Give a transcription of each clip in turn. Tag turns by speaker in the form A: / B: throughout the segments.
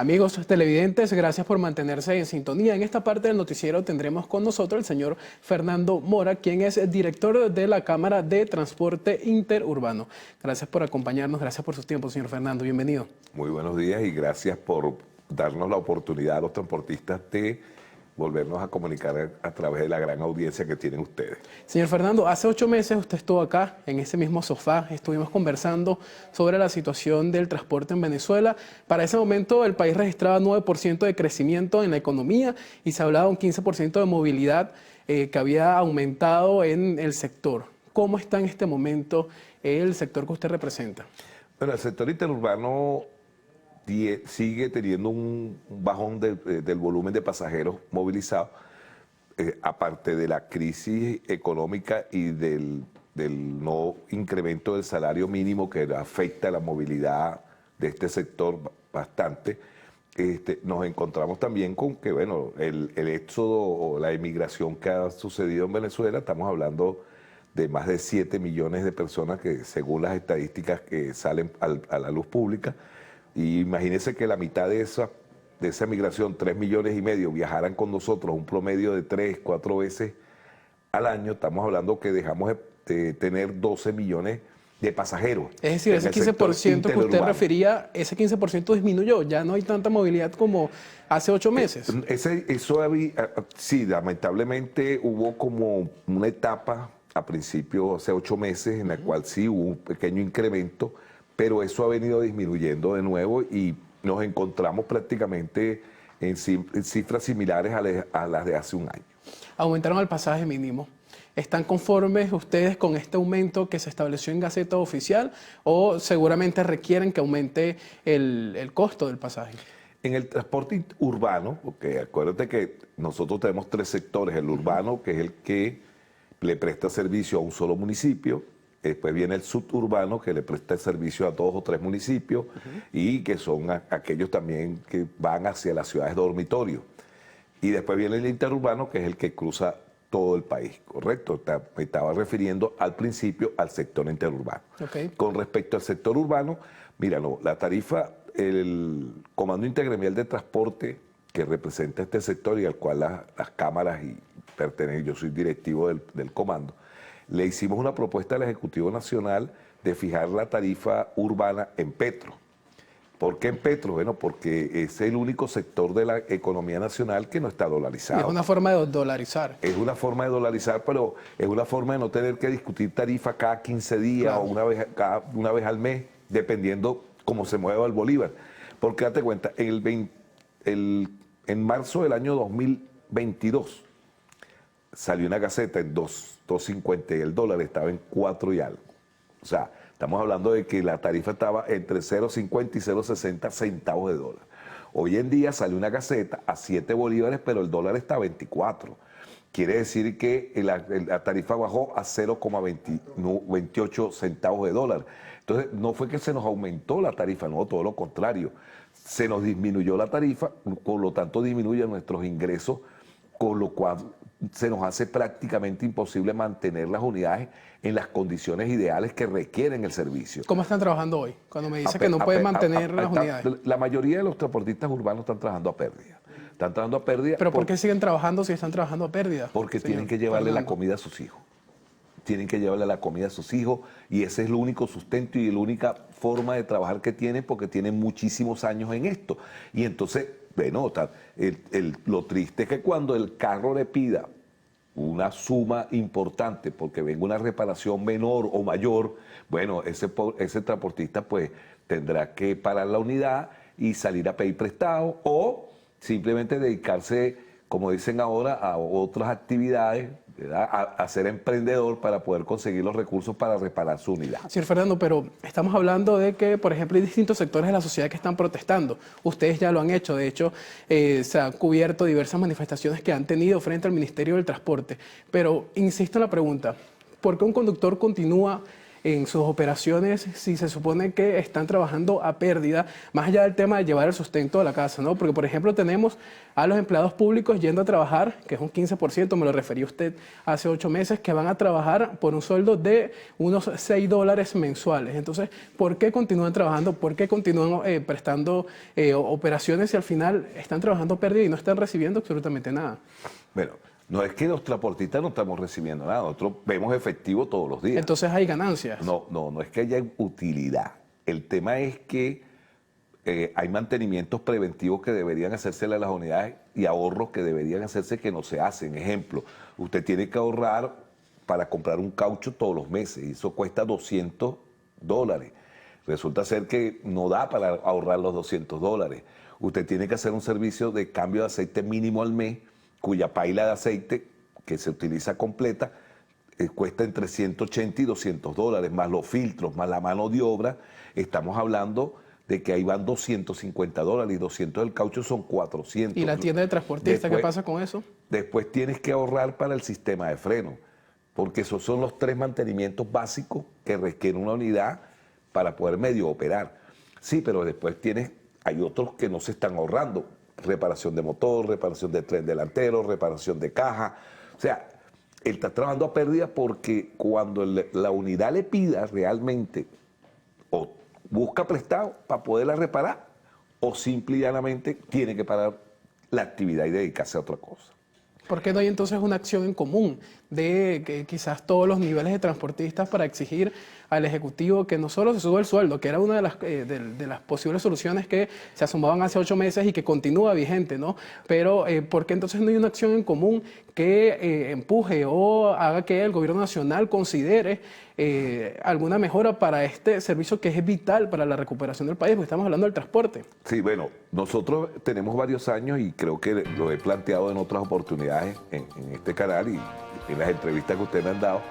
A: Amigos televidentes, gracias por mantenerse en sintonía. En esta parte del noticiero tendremos con nosotros el señor Fernando Mora, quien es director de la Cámara de Transporte Interurbano. Gracias por acompañarnos, gracias por su tiempo, señor Fernando. Bienvenido.
B: Muy buenos días y gracias por darnos la oportunidad a los transportistas de volvernos a comunicar a través de la gran audiencia que tienen ustedes.
A: Señor Fernando, hace 8 meses usted estuvo acá, en ese mismo sofá, estuvimos conversando sobre la situación del transporte en Venezuela. Para ese momento el país registraba 9% de crecimiento en la economía y se hablaba de un 15% de movilidad que había aumentado en el sector. ¿Cómo está en este momento el sector que usted representa?
B: Bueno, el sector interurbano sigue teniendo un bajón del volumen de pasajeros movilizados, aparte de la crisis económica y del no incremento del salario mínimo que afecta a la movilidad de este sector bastante. Nos encontramos también con que, bueno, el éxodo o la emigración que ha sucedido en Venezuela, estamos hablando de más de 7 millones de personas que, según las estadísticas que salen a la luz pública, y imagínense que la mitad de esa migración, 3,5 millones, viajaran con nosotros un promedio de 3, 4 veces al año. Estamos hablando que dejamos de tener 12 millones de pasajeros. Es
A: decir, ese 15% que usted refería, ese 15% disminuyó, ya no hay tanta movilidad como hace 8 meses.
B: Sí, lamentablemente hubo como una etapa a principio, hace 8 meses, en la cual sí hubo un pequeño incremento, pero eso ha venido disminuyendo de nuevo y nos encontramos prácticamente en cifras similares a las de hace un año.
A: Aumentaron el pasaje mínimo. ¿Están conformes ustedes con este aumento que se estableció en Gaceta Oficial o seguramente requieren que aumente el costo del pasaje?
B: En el transporte urbano, porque acuérdate que nosotros tenemos 3 sectores, el urbano, que es el que le presta servicio a un solo municipio. Después viene el suburbano, que le presta el servicio a 2 o 3 municipios y que son aquellos también que van hacia las ciudades dormitorio. Y después viene el interurbano, que es el que cruza todo el país, ¿correcto? Me estaba refiriendo al principio al sector interurbano.
A: Okay.
B: Con respecto al sector urbano, mira, no, la tarifa, el Comando Intergremial de Transporte, que representa este sector y al cual las cámaras pertenecen, yo soy directivo del comando, le hicimos una propuesta al Ejecutivo Nacional de fijar la tarifa urbana en petro. ¿Por qué en petro? Bueno, porque es el único sector de la economía nacional que no está dolarizado.
A: Y es una forma de dolarizar.
B: Es una forma de dolarizar, pero es una forma de no tener que discutir tarifa cada 15 días, claro, o una vez al mes, dependiendo cómo se mueva el bolívar. Porque date cuenta, en marzo del año 2022 salió una Gaceta en 2.50 y el dólar estaba en 4 y algo. O sea, estamos hablando de que la tarifa estaba entre 0.50 y 0.60 centavos de dólar. Hoy en día salió una Gaceta a 7 bolívares, pero el dólar está a 24. Quiere decir que la tarifa bajó a 0.28 centavos de dólar. Entonces, no fue que se nos aumentó la tarifa, no, todo lo contrario. Se nos disminuyó la tarifa, por lo tanto disminuyen nuestros ingresos, con lo cual se nos hace prácticamente imposible mantener las unidades en las condiciones ideales que requieren el servicio.
A: ¿Cómo están trabajando hoy? Cuando me dice que no pueden mantener las unidades.
B: La mayoría de los transportistas urbanos están trabajando a pérdida. Están trabajando a pérdida.
A: ¿Pero por qué siguen trabajando si están trabajando a pérdida?
B: Porque tienen que llevarle la comida a sus hijos. Tienen que llevarle la comida a sus hijos y ese es el único sustento y la única forma de trabajar que tienen porque tienen muchísimos años en esto. Y entonces, bueno, lo triste es que cuando el carro le pida una suma importante porque venga una reparación menor o mayor, bueno, ese transportista pues tendrá que parar la unidad y salir a pedir prestado o simplemente dedicarse, como dicen ahora, a otras actividades, ¿verdad? A ser emprendedor para poder conseguir los recursos para reparar su unidad.
A: Señor Fernando, pero estamos hablando de que, por ejemplo, hay distintos sectores de la sociedad que están protestando. Ustedes ya lo han hecho, de hecho, se han cubierto diversas manifestaciones que han tenido frente al Ministerio del Transporte. Pero insisto en la pregunta, ¿por qué un conductor continúa en sus operaciones si se supone que están trabajando a pérdida, más allá del tema de llevar el sustento a la casa, ¿no? Porque, por ejemplo, tenemos a los empleados públicos yendo a trabajar, que es un 15%, me lo refirió usted hace 8 meses, que van a trabajar por un sueldo de unos $6 mensuales. Entonces, ¿por qué continúan trabajando? ¿Por qué continúan prestando operaciones si al final están trabajando a pérdida y no están recibiendo absolutamente nada?
B: Bueno, no es que los transportistas no estamos recibiendo nada, nosotros vemos efectivo todos los días.
A: Entonces hay ganancias.
B: No es que haya utilidad. El tema es que hay mantenimientos preventivos que deberían hacerse a las unidades y ahorros que deberían hacerse que no se hacen. Ejemplo, usted tiene que ahorrar para comprar un caucho todos los meses y eso cuesta $200. Resulta ser que no da para ahorrar los $200. Usted tiene que hacer un servicio de cambio de aceite mínimo al mes, cuya paila de aceite que se utiliza completa cuesta entre $180 y $200, más los filtros, más la mano de obra. Estamos hablando de que ahí van $250 y 200 del caucho son 400.
A: ¿Y la tienda de transportista qué pasa con eso?
B: Después tienes que ahorrar para el sistema de freno, porque esos son los 3 mantenimientos básicos que requiere una unidad para poder medio operar. Sí, pero después hay otros que no se están ahorrando. Reparación de motor, reparación de tren delantero, reparación de caja. O sea, él está trabajando a pérdida porque cuando la unidad le pida realmente o busca prestado para poderla reparar o simple y llanamente tiene que parar la actividad y dedicarse a otra cosa.
A: ¿Por qué no hay entonces una acción en común de que quizás todos los niveles de transportistas para exigir al Ejecutivo que no solo se suba el sueldo, que era una de las posibles soluciones que se asomaban hace 8 meses y que continúa vigente, ¿no? Pero ¿por qué entonces no hay una acción en común que empuje o haga que el gobierno nacional considere alguna mejora para este servicio que es vital para la recuperación del país? Porque estamos hablando del transporte.
B: Sí, bueno, nosotros tenemos varios años y creo que lo he planteado en otras oportunidades en este canal y en las entrevistas que ustedes me han dado.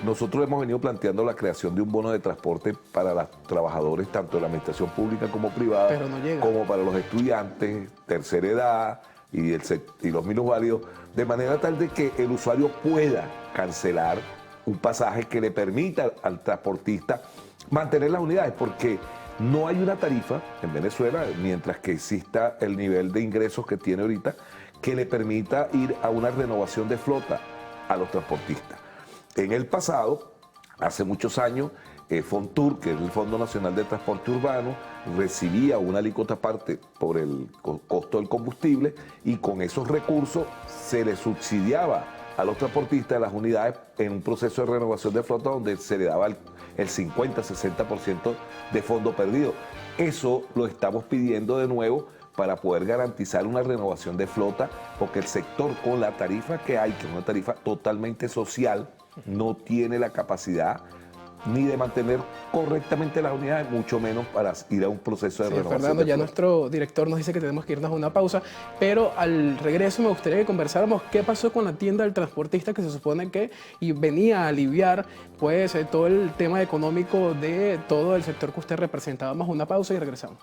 B: Nosotros hemos venido planteando la creación de un bono de transporte para los trabajadores, tanto de la administración pública como privada,
A: pero no llega,
B: como para los estudiantes, tercera edad y los minusválidos, de manera tal de que el usuario pueda cancelar un pasaje que le permita al transportista mantener las unidades, porque no hay una tarifa en Venezuela, mientras que exista el nivel de ingresos que tiene ahorita, que le permita ir a una renovación de flota a los transportistas. En el pasado, hace muchos años, Fontur, que es el Fondo Nacional de Transporte Urbano, recibía una alícuota aparte por el costo del combustible y con esos recursos se le subsidiaba a los transportistas de las unidades en un proceso de renovación de flota donde se le daba el 50-60% de fondo perdido. Eso lo estamos pidiendo de nuevo para poder garantizar una renovación de flota, porque el sector con la tarifa que hay, que es una tarifa totalmente social, no tiene la capacidad ni de mantener correctamente las unidades, mucho menos para ir a un proceso de renovación.
A: Fernando, ya nuestro director nos dice que tenemos que irnos a una pausa, pero al regreso me gustaría que conversáramos qué pasó con la tienda del transportista que se supone que venía a aliviar pues todo el tema económico de todo el sector que usted representaba. Vamos a una pausa y regresamos.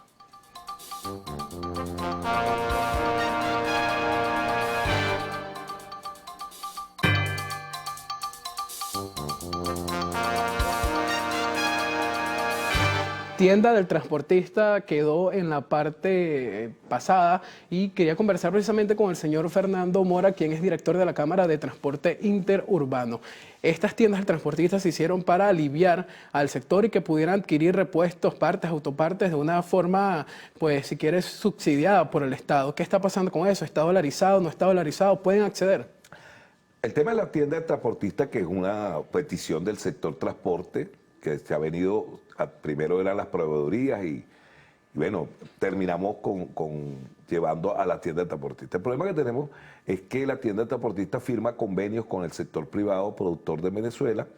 A: Tienda del transportista quedó en la parte pasada y quería conversar precisamente con el señor Fernando Mora, quien es director de la Cámara de Transporte Interurbano. Estas tiendas del transportista se hicieron para aliviar al sector y que pudieran adquirir repuestos, partes, autopartes de una forma, pues si quieres, subsidiada por el Estado. ¿Qué está pasando con eso? ¿Está dolarizado? ¿No está dolarizado? ¿Pueden acceder?
B: El tema de la tienda del transportista, que es una petición del sector transporte, que se ha venido, primero eran las proveedorías y bueno, terminamos llevando a la tienda de transportista. El problema que tenemos es que la tienda de transportista firma convenios con el sector privado productor de Venezuela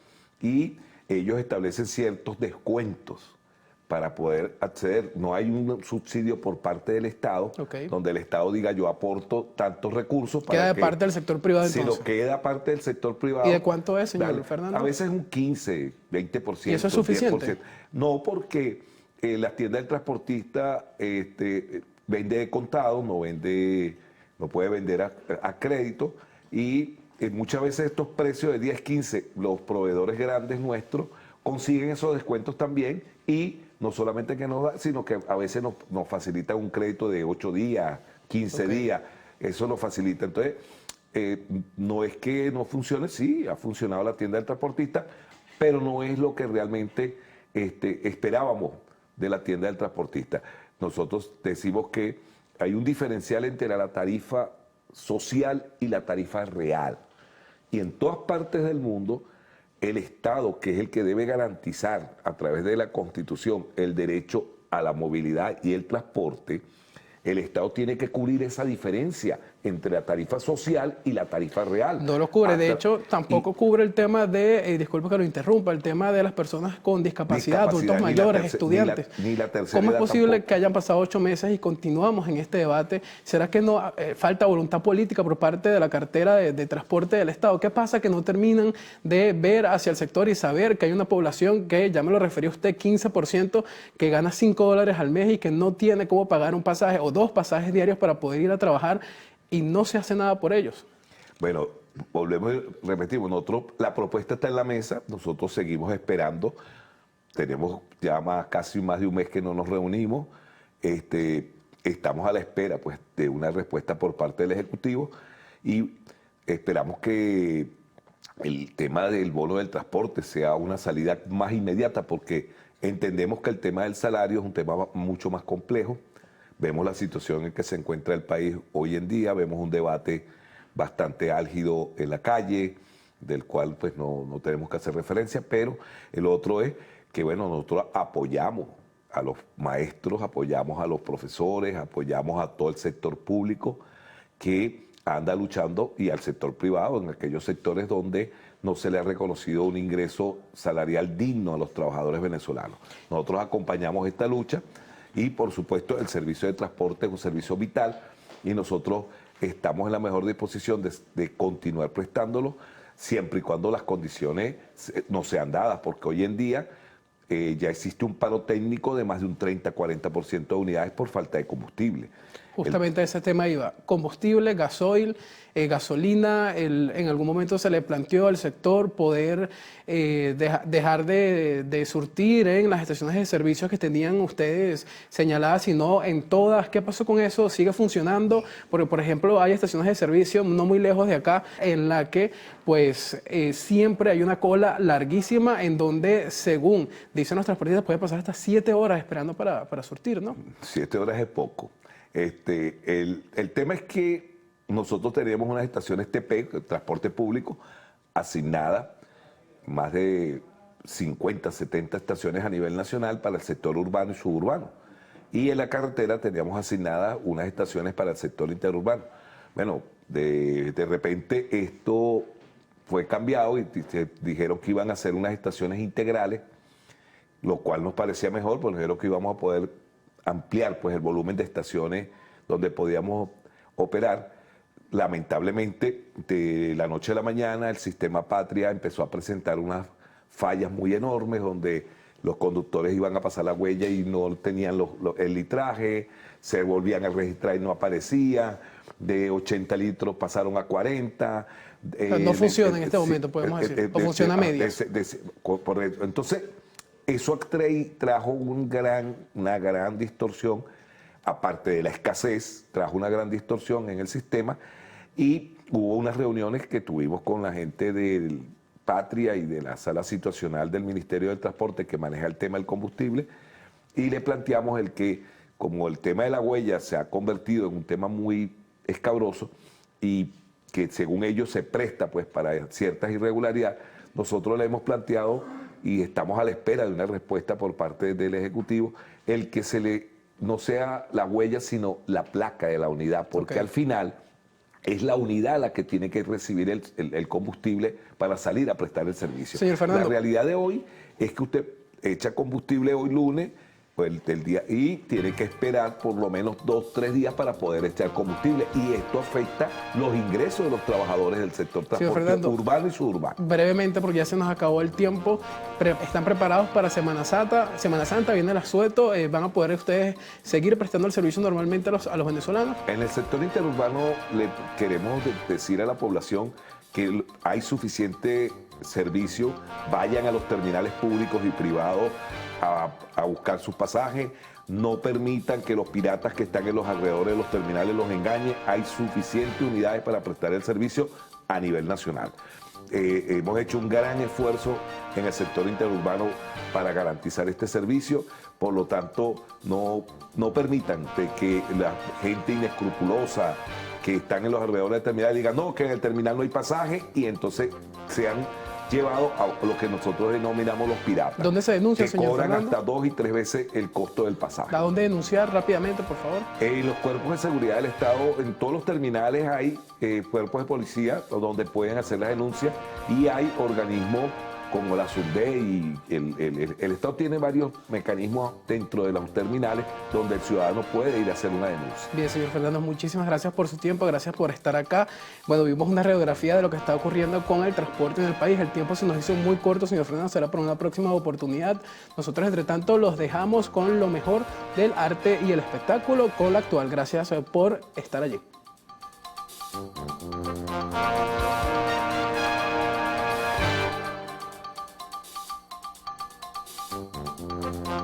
B: y ellos establecen ciertos descuentos para poder acceder. No hay un subsidio por parte del Estado, donde el Estado diga yo aporto tantos recursos.
A: Queda de parte del sector privado entonces.
B: Si lo queda parte del sector privado.
A: ¿Y de cuánto es, señor Fernando?
B: A veces un 15, 20%.
A: ¿Y eso es suficiente?
B: 10%. No, porque la tienda del transportista vende de contado, no puede vender a crédito y muchas veces estos precios de 10, 15, los proveedores grandes nuestros consiguen esos descuentos también y no solamente que nos da, sino que a veces nos facilitan un crédito de 8 días, 15 días, eso nos facilita. Entonces, no es que no funcione, sí, ha funcionado la tienda del transportista, pero no es lo que realmente esperábamos de la tienda del transportista. Nosotros decimos que hay un diferencial entre la tarifa social y la tarifa real. Y en todas partes del mundo, el Estado, que es el que debe garantizar a través de la Constitución el derecho a la movilidad y el transporte, el Estado tiene que cubrir esa diferencia entre la tarifa social y la tarifa real.
A: No lo cubre, de hecho, tampoco cubre el tema de, disculpe que lo interrumpa, el tema de las personas con discapacidad, adultos mayores, estudiantes.
B: Ni la tercera
A: ¿Cómo es
B: edad
A: posible
B: tampoco?
A: que hayan pasado 8 meses y continuamos en este debate? ¿Será que no falta voluntad política por parte de la cartera de transporte del Estado? ¿Qué pasa que no terminan de ver hacia el sector y saber que hay una población que, ya me lo refirió usted, 15%, que gana $5 al mes y que no tiene cómo pagar un pasaje o 2 pasajes diarios para poder ir a trabajar y no se hace nada por ellos?
B: Bueno, volvemos y repetimos, la propuesta está en la mesa, nosotros seguimos esperando, tenemos ya casi más de un mes que no nos reunimos, estamos a la espera pues, de una respuesta por parte del Ejecutivo y esperamos que el tema del bono del transporte sea una salida más inmediata porque entendemos que el tema del salario es un tema mucho más complejo. Vemos la situación en que se encuentra el país hoy en día, vemos un debate bastante álgido en la calle, del cual pues no tenemos que hacer referencia, pero el otro es que bueno, nosotros apoyamos a los maestros, apoyamos a los profesores, apoyamos a todo el sector público que anda luchando y al sector privado, en aquellos sectores donde no se le ha reconocido un ingreso salarial digno a los trabajadores venezolanos. Nosotros acompañamos esta lucha. Y por supuesto el servicio de transporte es un servicio vital y nosotros estamos en la mejor disposición de continuar prestándolo siempre y cuando las condiciones no sean dadas, porque hoy en día ya existe un paro técnico de más de un 30-40% de unidades por falta de combustible.
A: Justamente ese tema iba, combustible, gasoil, gasolina, en algún momento se le planteó al sector poder dejar de surtir en las estaciones de servicios que tenían ustedes señaladas, sino en todas. ¿Qué pasó con eso? ¿Sigue funcionando? Porque, por ejemplo, hay estaciones de servicio no muy lejos de acá en la que pues siempre hay una cola larguísima en donde, según dicen los transportistas, puede pasar hasta 7 horas esperando para surtir, ¿no?
B: 7 horas es poco. El tema es que nosotros teníamos unas estaciones TP, transporte público, asignadas, más de 50, 70 estaciones a nivel nacional para el sector urbano y suburbano. Y en la carretera teníamos asignadas unas estaciones para el sector interurbano. Bueno, de repente esto fue cambiado y dijeron que iban a hacer unas estaciones integrales, lo cual nos parecía mejor, porque dijeron que íbamos a poder ampliar pues, el volumen de estaciones donde podíamos operar. Lamentablemente, de la noche a la mañana, el sistema Patria empezó a presentar unas fallas muy enormes donde los conductores iban a pasar la huella y no tenían el litraje, se volvían a registrar y no aparecía, de 80 litros pasaron a 40.
A: No funciona en este momento, podemos decir, o funciona a medias.
B: Correcto. Entonces, eso trajo una gran distorsión, aparte de la escasez, trajo una gran distorsión en el sistema y hubo unas reuniones que tuvimos con la gente del Patria y de la sala situacional del Ministerio del Transporte que maneja el tema del combustible y le planteamos el que, como el tema de la huella se ha convertido en un tema muy escabroso y que según ellos se presta pues para ciertas irregularidades, nosotros le hemos planteado y estamos a la espera de una respuesta por parte del Ejecutivo, el que no sea la huella, sino la placa de la unidad, porque al final es la unidad la que tiene que recibir el combustible para salir a prestar el servicio.
A: Señor Fernando.
B: La realidad de hoy es que usted echa combustible hoy lunes, del día, y tiene que esperar por lo menos 2-3 días para poder echar combustible y esto afecta los ingresos de los trabajadores del sector transporte urbano y suburbano.
A: Brevemente, porque ya se nos acabó el tiempo, ¿están preparados para Semana Santa? Semana Santa viene el asueto, ¿van a poder ustedes seguir prestando el servicio normalmente a los venezolanos?
B: En el sector interurbano le queremos decir a la población que hay suficiente servicio vayan a los terminales públicos y privados a buscar sus pasajes. No permitan que los piratas que están en los alrededores de los terminales los engañen. Hay suficientes unidades para prestar el servicio a nivel nacional. Hemos hecho un gran esfuerzo en el sector interurbano para garantizar este servicio. Por lo tanto, no permitan que la gente inescrupulosa que están en los alrededores del terminal digan no, que en el terminal no hay pasaje, y entonces sean llevados a lo que nosotros denominamos los piratas.
A: ¿Dónde se denuncia,
B: que
A: señor
B: cobran
A: Fernando?
B: hasta 2 y 3 veces el costo del pasaje.
A: ¿A dónde denunciar rápidamente, por favor?
B: En los cuerpos de seguridad del Estado, en todos los terminales hay cuerpos de policía donde pueden hacer las denuncias, y hay organismos como la SUNDE, y el Estado tiene varios mecanismos dentro de los terminales donde el ciudadano puede ir a hacer una denuncia.
A: Bien, señor Fernando, muchísimas gracias por su tiempo, gracias por estar acá. Bueno, vimos una radiografía de lo que está ocurriendo con el transporte en el país. El tiempo se nos hizo muy corto, señor Fernando, será para una próxima oportunidad. Nosotros, entre tanto, los dejamos con lo mejor del arte y el espectáculo, con la actual. Gracias por estar allí.